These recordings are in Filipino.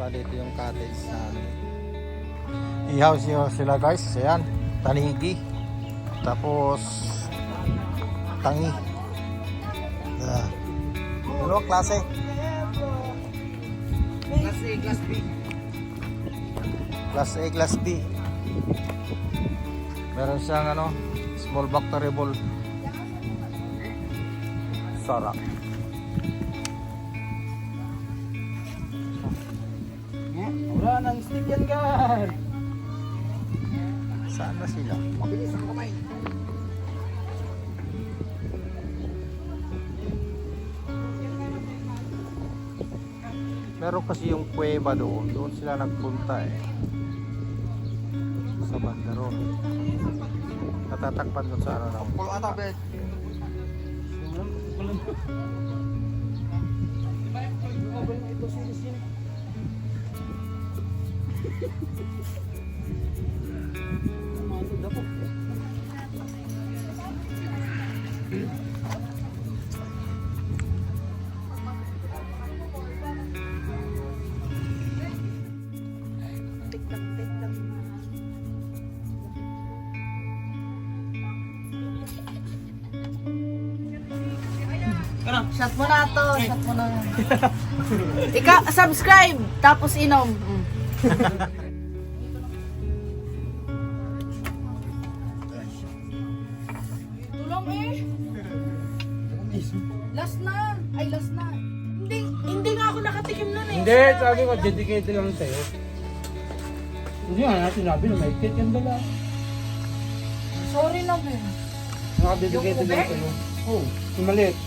Saka dito yung cottage namin. Ihaw sila guys. Ayan. Tanigi. Tapos tangi. Ano klase? Class A, Class B. Class A, Class B. Meron siyang ano, small factory ball. Sarap. Wala nang stick yan, gar. Saan na sila? Mabilis ang kamay. Meron kasi yung kuweba doon. Doon sila nagpunta eh. Sa banda ron. Natatakpan doon sa ano na. Pulo ata, bet. Ito sinisin. Masud ako. Shot mo na to, shot mo na. Ika, subscribe, tapos inom. Tulong eh. Last na. Ay, last na. Hindi nga ako nakatikim nun eh. Hindi, sabi ko, dedicated lang sa'yo. Hindi nga na sinabi na may kit yung dala. Sorry na, Ben. Naka-dedicated lang sa'yo. Oo, yung maliit.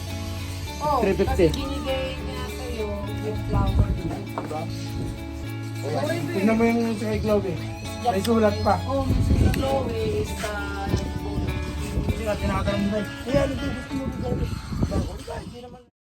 Oh, 350. kasi binigay niya sa'yo yung flower. Sorry, Ben. Tignan mo yung sa kay Chloe. May sulat pa. Oh, Mrs. Chloe is Hindi ka tinakataran mo tayo. Ayan, ito gusto mo.